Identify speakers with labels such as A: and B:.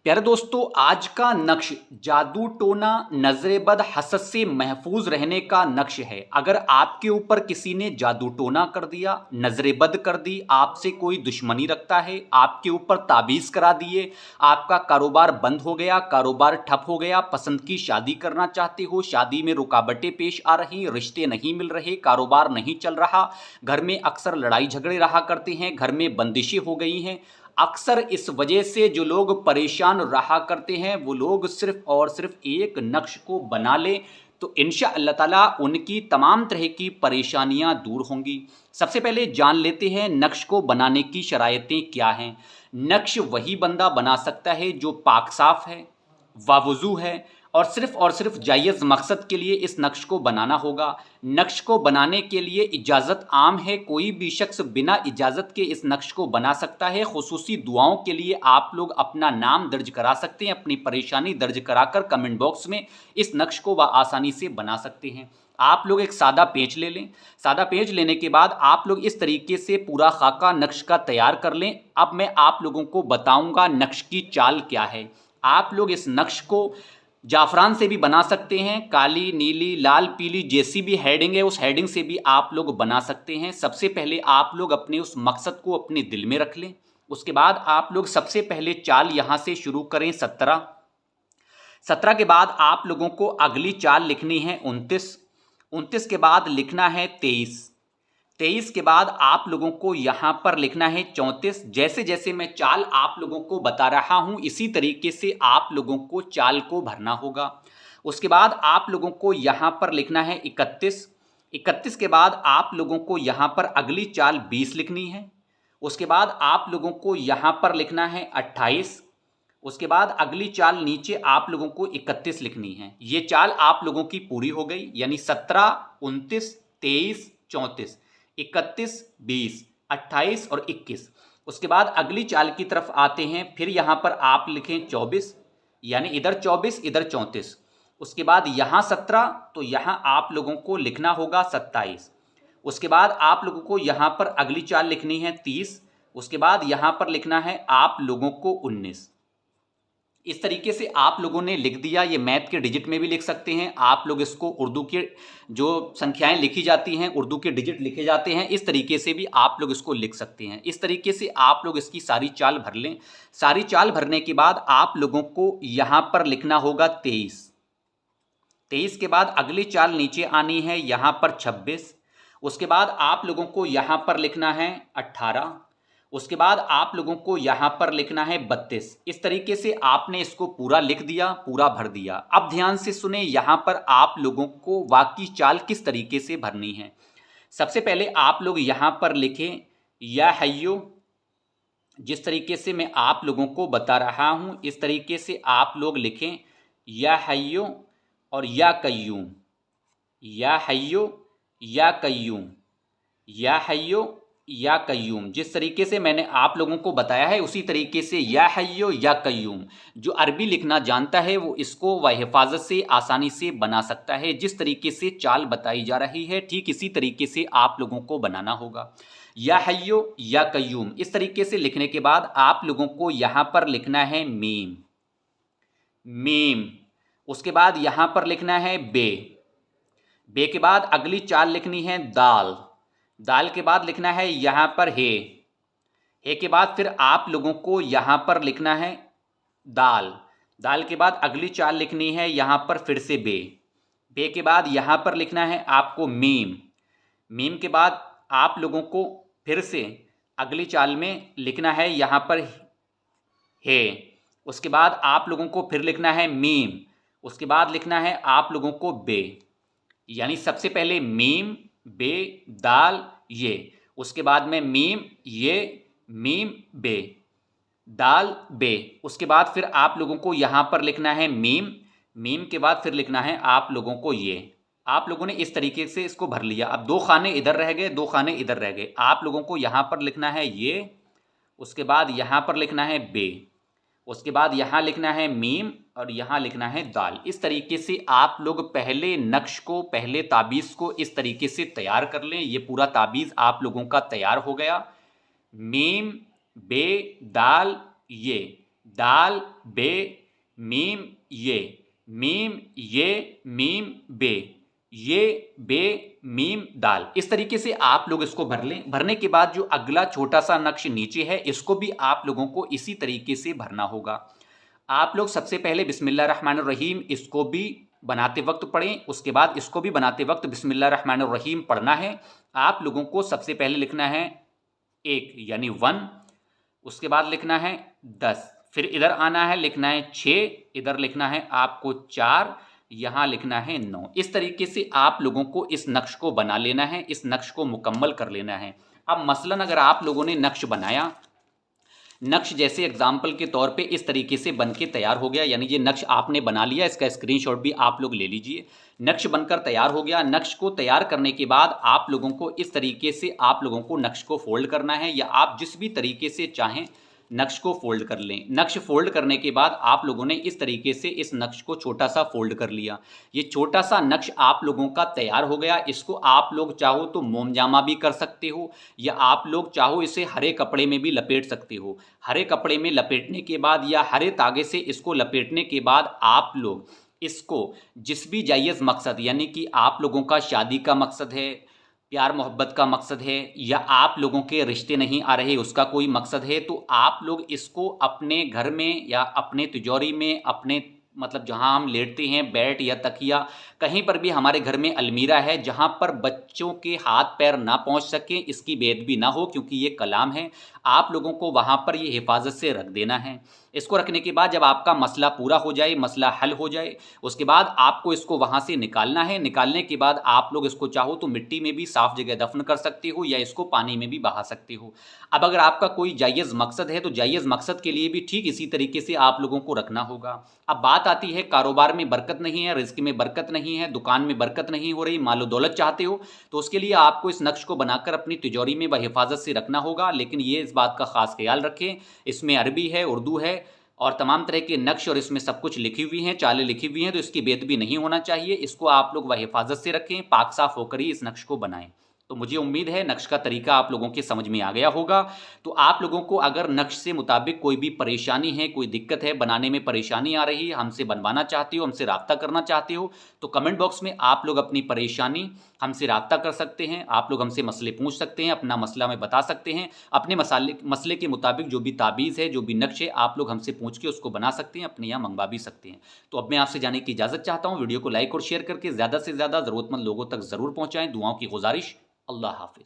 A: प्यारे दोस्तों, आज का नक्श जादू टोना नजरेबद हसद से महफूज रहने का नक्श है। अगर आपके ऊपर किसी ने जादू टोना कर दिया, नजरेबद कर दी, आपसे कोई दुश्मनी रखता है, आपके ऊपर ताबीज़ करा दिए, आपका कारोबार बंद हो गया, कारोबार ठप हो गया, पसंद की शादी करना चाहते हो, शादी में रुकावटें पेश आ रही, रिश्ते नहीं मिल रहे, कारोबार नहीं चल रहा, घर में अक्सर लड़ाई झगड़े रहा करते हैं, घर में बंदिशें हो गई हैं। अक्सर इस वजह से जो लोग परेशान रहा करते हैं वो लोग सिर्फ और सिर्फ एक नक्श को बना लें तो इंशा अल्लाह ताला उनकी तमाम तरह की परेशानियां दूर होंगी। सबसे पहले जान लेते हैं नक्श को बनाने की शरायतें क्या हैं। नक्श वही बंदा बना सकता है जो पाक साफ है, वावुज़ू है और सिर्फ जायज़ मकसद के लिए इस नक्श को बनाना होगा। नक्श को बनाने के लिए इजाज़त आम है, कोई भी शख्स बिना इजाज़त के इस नक्श को बना सकता है। खुसूसी दुआओं के लिए आप लोग अपना नाम दर्ज करा सकते हैं, अपनी परेशानी दर्ज कराकर कमेंट बॉक्स में इस नक्श को आसानी से बना सकते हैं। आप लोग एक सादा पेंच ले लें। सादा पेंच लेने के बाद आप लोग इस तरीके से पूरा खाका नक्श का तैयार कर लें। अब मैं आप लोगों को बताऊंगा नक्श की चाल क्या है। आप लोग इस नक्श को जाफरान से भी बना सकते हैं, काली, नीली, लाल, पीली जैसी भी हेडिंग है उस हेडिंग से भी आप लोग बना सकते हैं। सबसे पहले आप लोग अपने उस मकसद को अपने दिल में रख लें। उसके बाद आप लोग सबसे पहले चाल यहाँ से शुरू करें 17। 17 के बाद आप लोगों को अगली चाल लिखनी है 29। 29 के बाद लिखना है 23। 23 के बाद आप लोगों को यहाँ पर लिखना है 34। जैसे जैसे मैं चाल आप लोगों को बता रहा हूँ इसी तरीके से आप लोगों को चाल को भरना होगा। उसके बाद आप लोगों को यहाँ पर लिखना है 31। 31 के बाद आप लोगों को यहाँ पर अगली चाल 20 लिखनी है। उसके बाद आप लोगों को यहाँ पर लिखना है 28। उसके बाद अगली चाल नीचे आप लोगों को 31 लिखनी है। ये चाल आप लोगों की पूरी हो गई, यानी 17, 29, 23, 34, 31, 20, 28 और 21। उसके बाद अगली चाल की तरफ आते हैं। फिर यहाँ पर आप लिखें 24, यानी इधर 24 इधर 34। उसके बाद यहाँ 17 तो यहाँ आप लोगों को लिखना होगा 27। उसके बाद आप लोगों को यहाँ पर अगली चाल लिखनी है 30। उसके बाद यहाँ पर लिखना है आप लोगों को 19। इस तरीके से आप लोगों ने लिख दिया। ये मैथ के डिजिट में भी लिख सकते हैं आप लोग, इसको उर्दू के जो संख्याएं लिखी जाती हैं, उर्दू के डिजिट लिखे जाते हैं, इस तरीके से भी आप लोग इसको लिख सकते हैं। इस तरीके से आप लोग इसकी सारी चाल भर लें। सारी चाल भरने के बाद आप लोगों को यहाँ पर लिखना होगा 23। 23 के बाद अगली चाल नीचे आनी है यहाँ पर 26। उसके बाद आप लोगों को यहाँ पर लिखना है 18। उसके बाद आप लोगों को यहाँ पर लिखना है 32। इस तरीके से आपने इसको पूरा लिख दिया, पूरा भर दिया। अब ध्यान से सुने, यहाँ पर आप लोगों को वाकई चाल किस तरीके से भरनी है। सबसे पहले आप लोग यहाँ पर लिखें या हय्यो। जिस तरीके से मैं आप लोगों को बता रहा हूँ इस तरीके से आप लोग लिखें या हय्यो और या कय्यूम, या हय्यो या कय्यूम, या हय्यो या कय्यूम। जिस तरीके से मैंने आप लोगों को बताया है उसी तरीके से या हय्यो या कय्यूम। जो अरबी लिखना जानता है वो इसको हिफाजत से आसानी से बना सकता है। जिस तरीके से चाल बताई जा रही है ठीक इसी तरीके से आप लोगों को बनाना होगा। या हय्यो या कय्यूम इस तरीके से लिखने के बाद आप लोगों को यहाँ पर लिखना है मीम, मीम। उसके बाद यहाँ पर लिखना है बे। बे के बाद अगली चाल लिखनी है दाल। दाल के बाद लिखना है यहाँ पर हे। हे के बाद फिर आप लोगों को यहाँ पर लिखना है दाल। दाल के बाद अगली चाल लिखनी है यहाँ पर फिर से बे। बे के बाद यहाँ पर लिखना है आपको मीम। मीम के बाद आप लोगों को फिर से अगली चाल में लिखना है यहाँ पर हे। उसके बाद आप लोगों को फिर लिखना है मीम। उसके बाद लिखना है आप लोगों को बे, यानी सबसे पहले मीम, बे, दाल, ये। उसके बाद में मीम, ये, मीम, बे, दाल, बे। उसके बाद फिर आप लोगों को यहाँ पर लिखना है मीम। मीम के बाद फिर लिखना है आप लोगों को ये। आप लोगों ने इस तरीके से इसको भर लिया। अब 2 खाने इधर रह गए, 2 खाने इधर रह गए। आप लोगों को यहाँ पर लिखना है ये। उसके बाद यहाँ पर लिखना है बे। उसके बाद यहाँ लिखना है मीम और यहाँ लिखना है दाल। इस तरीके से आप लोग पहले नक्श को, पहले ताबीज़ को इस तरीके से तैयार कर लें। ये पूरा ताबीज़ आप लोगों का तैयार हो गया। मीम, बे, दाल, ये। दाल बे मीम ये, मीम ये मीम बे, ये बे मीम दाल। इस तरीके से आप लोग इसको भर लें। भरने के बाद जो अगला छोटा सा नक्श नीचे है इसको भी आप लोगों को इसी तरीके से भरना होगा। आप लोग सबसे पहले बिस्मिल्लाह रहमान रहीम इसको भी बनाते वक्त पढ़ें, उसके बाद इसको भी बनाते वक्त बिस्मिल्लाह रहमान रहीम पढ़ना है। आप लोगों को सबसे पहले लिखना है 1 यानी 1, उसके बाद लिखना है 10, फिर इधर आना है लिखना है 6, इधर लिखना है आपको 4, यहाँ लिखना है 9। इस तरीके से आप लोगों को इस नक्श को बना लेना है, इस नक्श को मुकम्मल कर लेना है। अब मसलन अगर आप लोगों ने नक्श बनाया, नक्श जैसे एग्जाम्पल के तौर पे इस तरीके से बन के तैयार हो गया, यानी ये नक्श आपने बना लिया, इसका स्क्रीनशॉट भी आप लोग ले लीजिए। नक्श बनकर तैयार हो गया। नक्श को तैयार करने के बाद आप लोगों को इस तरीके से आप लोगों को नक्श को फोल्ड करना है, या आप जिस भी तरीके से चाहें नक्श को फोल्ड कर लें। नक्श फोल्ड करने के बाद आप लोगों ने इस तरीके से इस नक्श को छोटा सा फोल्ड कर लिया। ये छोटा सा नक्श आप लोगों का तैयार हो गया। इसको आप लोग चाहो तो मोमजामा भी कर सकते हो, या आप लोग चाहो इसे हरे कपड़े में भी लपेट सकते हो। हरे कपड़े में लपेटने के बाद या हरे तागे से इसको लपेटने के बाद आप लोग इसको जिस भी जायज़ मकसद, यानी कि आप लोगों का शादी का मकसद है, प्यार मोहब्बत का मकसद है, या आप लोगों के रिश्ते नहीं आ रहे उसका कोई मकसद है, तो आप लोग इसको अपने घर में या अपने तिजोरी में, अपने मतलब जहां हम लेटते हैं बेड या तकिया, कहीं पर भी हमारे घर में अलमीरा है जहां पर बच्चों के हाथ पैर ना पहुंच सकें, इसकी बेदबी ना हो, क्योंकि ये कलाम है, आप लोगों को वहां पर ये हिफाजत से रख देना है। इसको रखने के बाद जब आपका मसला पूरा हो जाए, मसला हल हो जाए, उसके बाद आपको इसको वहाँ से निकालना है। निकालने के बाद आप लोग इसको चाहो तो मिट्टी में भी साफ़ जगह दफन कर सकते हो, या इसको पानी में भी बहा सकते हो। अब अगर आपका कोई जायज़ मकसद है तो जायज़ मकसद के लिए भी ठीक इसी तरीके से आप लोगों को रखना होगा। अब बात आती है कारोबार में बरकत नहीं है, रिज़्क में बरकत नहीं है, दुकान में बरकत नहीं हो रही, मालो दौलत चाहते हो, तो उसके लिए आपको इस नक्श को बनाकर अपनी तिजोरी में बहिफाजत से रखना होगा। लेकिन ये इस बात का ख़ास ख्याल रखें, इसमें अरबी है, उर्दू है और तमाम तरह के नक्श और इसमें सब कुछ लिखी हुई हैं, चालें लिखी हुई हैं, तो इसकी बेदबी नहीं होना चाहिए। इसको आप लोग हिफाजत से रखें, पाक साफ होकर ही इस नक्श को बनाएं। तो मुझे उम्मीद है नक्श का तरीका आप लोगों के समझ में आ गया होगा। तो आप लोगों को अगर नक्श से मुताबिक कोई भी परेशानी है, कोई दिक्कत है, बनाने में परेशानी आ रही है, हमसे बनवाना चाहते हो, हमसे रब्ता करना चाहते हो, तो कमेंट बॉक्स में आप लोग अपनी परेशानी हमसे रब्ता कर सकते हैं। आप लोग हमसे मसले पूछ सकते हैं, अपना मसला में बता सकते हैं। अपने मसले के मुताबिक जो भी ताबीज़ है, जो भी नक्श है, आप लोग हमसे पूछ के उसको बना सकते हैं, अपने यहाँ मंगवा भी सकते हैं। तो अब मैं आपसे जाने की इजाज़त चाहता हूँ। वीडियो को लाइक और शेयर करके ज़्यादा से ज़्यादा ज़रूरतमंद लोगों तक ज़रूर पहुँचाएँ। दुआओं की गुजारिश। अल्लाह हाफ़िज़।